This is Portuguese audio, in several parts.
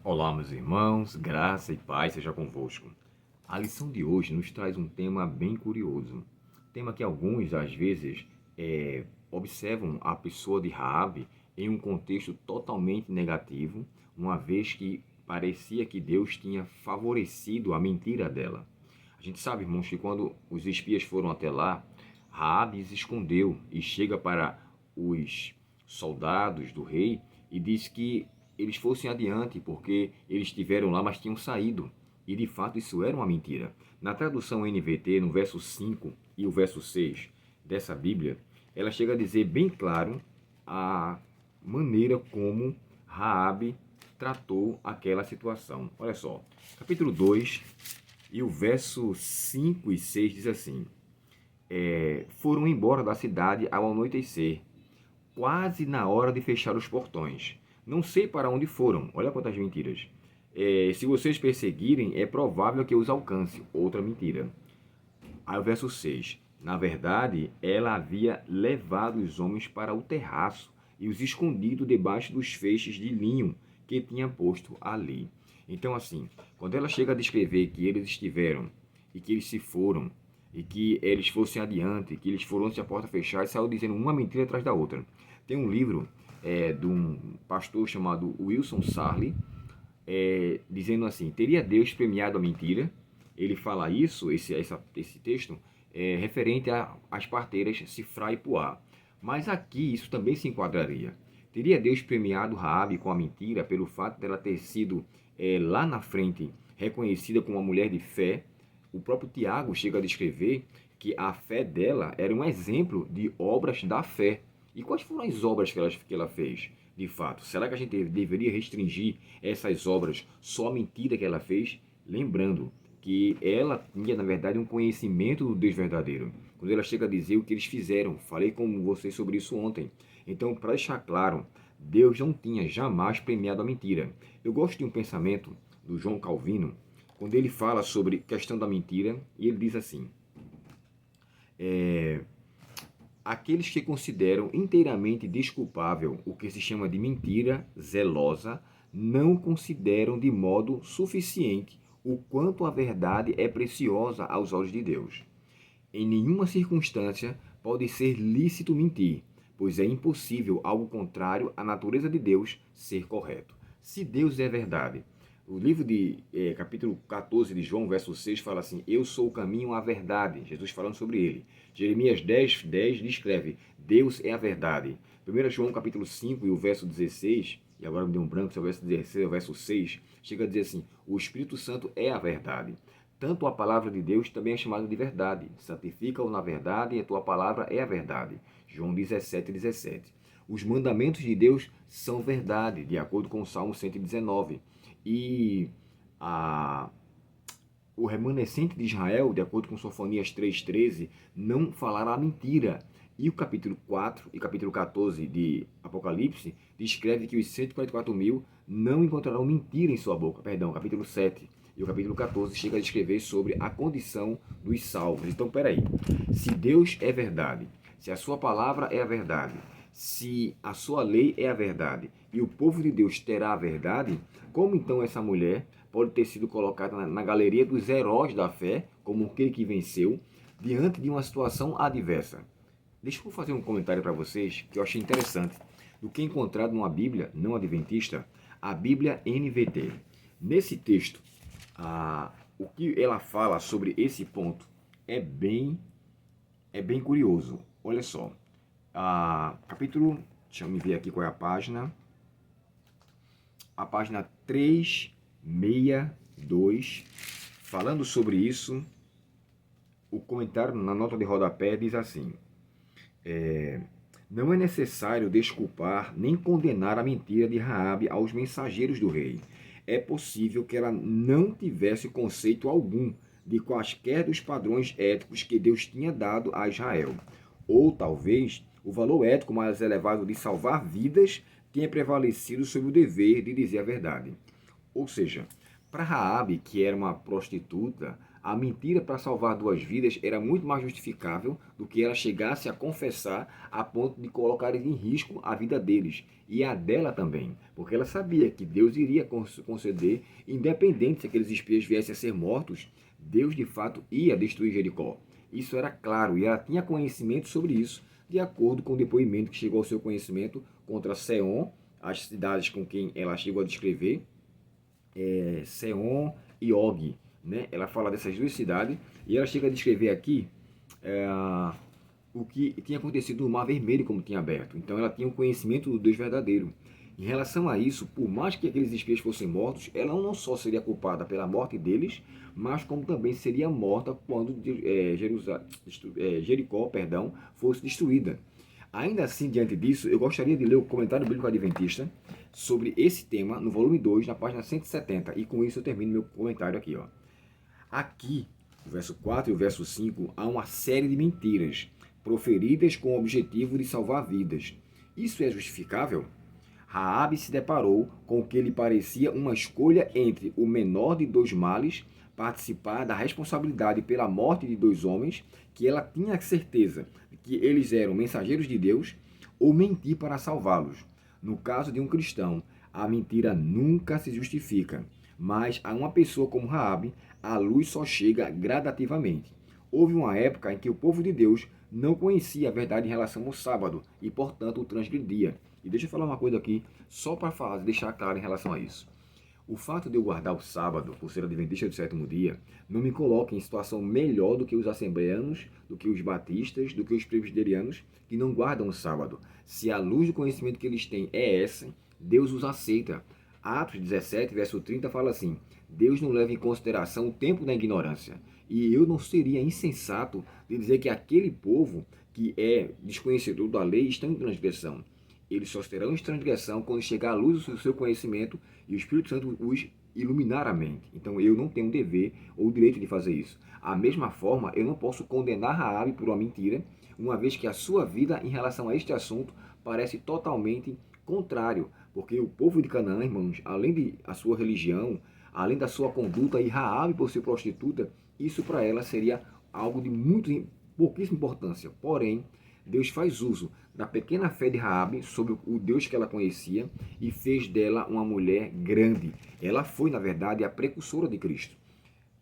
Olá, meus irmãos, graça e paz seja convosco. A lição de hoje nos traz um tema bem curioso. Tema que alguns, às vezes, observam a pessoa de Raabe em um contexto totalmente negativo, uma vez que parecia que Deus tinha favorecido a mentira dela. A gente sabe, irmãos, que quando os espias foram até lá, Raabe se escondeu e chega para os soldados do rei e diz que eles fossem adiante, porque eles estiveram lá, mas tinham saído. E de fato isso era uma mentira. Na tradução NVT, no verso 5 e o verso 6 dessa Bíblia, ela chega a dizer bem claro a maneira como Raabe tratou aquela situação. Olha só, capítulo 2 e o verso 5 e 6 diz assim: foram embora da cidade ao anoitecer, quase na hora de fechar os portões. Não sei para onde foram. Olha quantas mentiras. Se vocês perseguirem, é provável que os alcance. Outra mentira. Aí o verso 6. Na verdade, ela havia levado os homens para o terraço e os escondido debaixo dos feixes de linho que tinha posto ali. Então, assim, quando ela chega a descrever que eles estiveram e que eles se foram e que eles fossem adiante, que eles foram se a porta fechar, e saiu dizendo uma mentira atrás da outra. Tem um livro de um pastor chamado Wilson Sarli, dizendo assim: teria Deus premiado a mentira? Ele fala isso, esse texto, referente às parteiras Sifrá e Puá. Mas aqui isso também se enquadraria. Teria Deus premiado Raabe com a mentira pelo fato dela ter sido lá na frente reconhecida como uma mulher de fé? O próprio Tiago chega a descrever que a fé dela era um exemplo de obras da fé. E quais foram as obras que ela fez, de fato? Será que a gente deveria restringir essas obras só à mentira que ela fez? Lembrando que ela tinha, na verdade, um conhecimento do Deus verdadeiro. Quando ela chega a dizer o que eles fizeram, falei com vocês sobre isso ontem. Então, para deixar claro, Deus não tinha jamais premiado a mentira. Eu gosto de um pensamento do João Calvino, quando ele fala sobre questão da mentira, e ele diz assim: aqueles que consideram inteiramente desculpável o que se chama de mentira zelosa, não consideram de modo suficiente o quanto a verdade é preciosa aos olhos de Deus. Em nenhuma circunstância pode ser lícito mentir, pois é impossível algo contrário à natureza de Deus ser correto. Se Deus é verdade, o livro de capítulo 14 de João, verso 6, fala assim: eu sou o caminho, a verdade. Jesus falando sobre ele. Jeremias 10 descreve: Deus é a verdade. 1 João capítulo 5 e o verso 16, e agora me deu um branco, se é o verso 16 ou o verso 6, chega a dizer assim: o Espírito Santo é a verdade. Tanto a palavra de Deus também é chamada de verdade. Santifica-o na verdade e a tua palavra é a verdade. João 17:17. Os mandamentos de Deus são verdade, de acordo com o Salmo 119. E o remanescente de Israel, de acordo com Sofonias 3:13, não falará mentira. E o capítulo 4 e capítulo 14 de Apocalipse descreve que os 144.000 não encontrarão mentira em sua boca. Perdão, capítulo 7 e o capítulo 14 chega a descrever sobre a condição dos salvos. Então, peraí, se Deus é verdade, se a sua palavra é a verdade, se a sua lei é a verdade e o povo de Deus terá a verdade, como então essa mulher pode ter sido colocada na galeria dos heróis da fé, como aquele que venceu, diante de uma situação adversa? Deixa eu fazer um comentário para vocês que eu achei interessante, do que é encontrado numa Bíblia não adventista, a Bíblia NVT. Nesse texto, o que ela fala sobre esse ponto é bem curioso. Olha só, capítulo, deixa eu me ver aqui qual é a página página 362, falando sobre isso, o comentário na nota de rodapé diz assim: não é necessário desculpar nem condenar a mentira de Raabe aos mensageiros do rei. É possível que ela não tivesse conceito algum de quaisquer dos padrões éticos que Deus tinha dado a Israel. Ou talvez o valor ético mais elevado de salvar vidas tenha prevalecido sobre o dever de dizer a verdade. Ou seja, para Raabe, que era uma prostituta, A mentira para salvar duas vidas era muito mais justificável do que ela chegasse a confessar a ponto de colocar em risco a vida deles e a dela também, porque ela sabia que Deus iria conceder, independente se aqueles espias viessem a ser mortos, Deus de fato ia destruir Jericó. Isso era claro e ela tinha conhecimento sobre isso, de acordo com o depoimento que chegou ao seu conhecimento contra Seom, as cidades com quem ela chegou a descrever, Seom e Og. Né? Ela fala dessas duas cidades e ela chega a descrever aqui o que tinha acontecido no Mar Vermelho, como tinha aberto. Então ela tinha um conhecimento do Deus verdadeiro. Em relação a isso, por mais que aqueles espias fossem mortos, ela não só seria culpada pela morte deles, mas como também seria morta quando Jericó fosse destruída. Ainda assim, diante disso, eu gostaria de ler o comentário bíblico adventista sobre esse tema no volume 2, na página 170, e com isso eu termino meu comentário aqui. Aqui, no verso 4 e o verso 5, há uma série de mentiras proferidas com o objetivo de salvar vidas. Isso é justificável? Raabe se deparou com o que lhe parecia uma escolha entre o menor de dois males, participar da responsabilidade pela morte de dois homens, que ela tinha certeza de que eles eram mensageiros de Deus, ou mentir para salvá-los. No caso de um cristão, a mentira nunca se justifica, mas a uma pessoa como Raabe, a luz só chega gradativamente. Houve uma época em que o povo de Deus não conhecia a verdade em relação ao sábado e, portanto, o transgredia. E deixa eu falar uma coisa aqui, só para deixar claro em relação a isso. O fato de eu guardar o sábado, por ser adventista do sétimo dia, não me coloca em situação melhor do que os assembleanos, do que os batistas, do que os presbiterianos, que não guardam o sábado. Se a luz do conhecimento que eles têm é essa, Deus os aceita. Atos 17, verso 30 fala assim: Deus não leva em consideração o tempo da ignorância. E eu não seria insensato de dizer que aquele povo que é desconhecedor da lei está em transgressão. Eles só terão em transgressão quando chegar a luz do seu conhecimento e o Espírito Santo os iluminar a mente. Então eu não tenho o dever ou o direito de fazer isso. A mesma forma, eu não posso condenar Raabe por uma mentira, uma vez que a sua vida em relação a este assunto parece totalmente contrário, porque o povo de Canaã, irmãos, além de a sua religião, além da sua conduta e Raabe por ser prostituta, isso para ela seria algo de pouquíssima importância. Porém, Deus faz uso da pequena fé de Raabe sobre o Deus que ela conhecia e fez dela uma mulher grande. Ela foi, na verdade, a precursora de Cristo.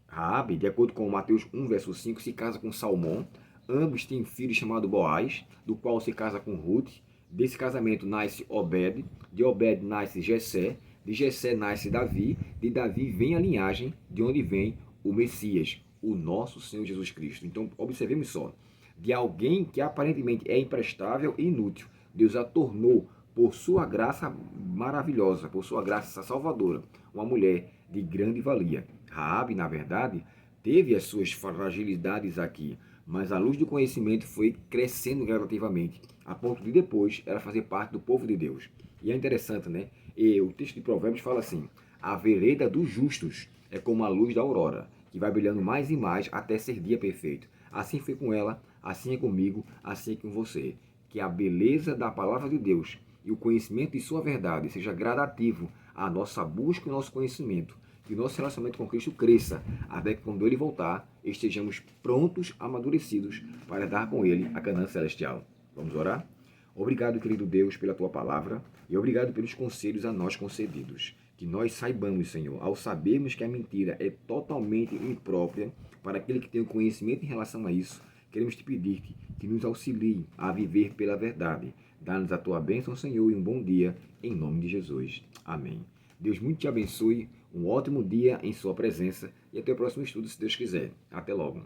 Raabe, de acordo com Mateus 1, verso 5, se casa com Salmão. Ambos têm um filho chamado Boaz, do qual se casa com Ruth. Desse casamento nasce Obed, de Obed nasce Jessé, de Jessé nasce Davi, de Davi vem a linhagem de onde vem o Messias, o nosso Senhor Jesus Cristo. Então, observemos só, de alguém que aparentemente é imprestável e inútil, Deus a tornou, por sua graça maravilhosa, por sua graça salvadora, uma mulher de grande valia. Raabe, na verdade, teve as suas fragilidades aqui, mas a luz do conhecimento foi crescendo gradativamente, a ponto de depois ela fazer parte do povo de Deus. E é interessante, né? E o texto de Provérbios fala assim: a vereda dos justos é como a luz da aurora, que vai brilhando mais e mais até ser dia perfeito. Assim foi com ela, assim é comigo, assim é com você. Que a beleza da palavra de Deus e o conhecimento de sua verdade seja gradativo à nossa busca e ao nosso conhecimento. Que o nosso relacionamento com Cristo cresça, até que quando Ele voltar, estejamos prontos, amadurecidos, para dar com Ele a Canaã celestial. Vamos orar? Obrigado, querido Deus, pela Tua palavra e obrigado pelos conselhos a nós concedidos. Que nós saibamos, Senhor, ao sabermos que a mentira é totalmente imprópria para aquele que tem o conhecimento em relação a isso, queremos te pedir que nos auxilie a viver pela verdade. Dá-nos a Tua bênção, Senhor, e um bom dia, em nome de Jesus. Amém. Deus muito te abençoe, um ótimo dia em sua presença e até o próximo estudo, se Deus quiser. Até logo.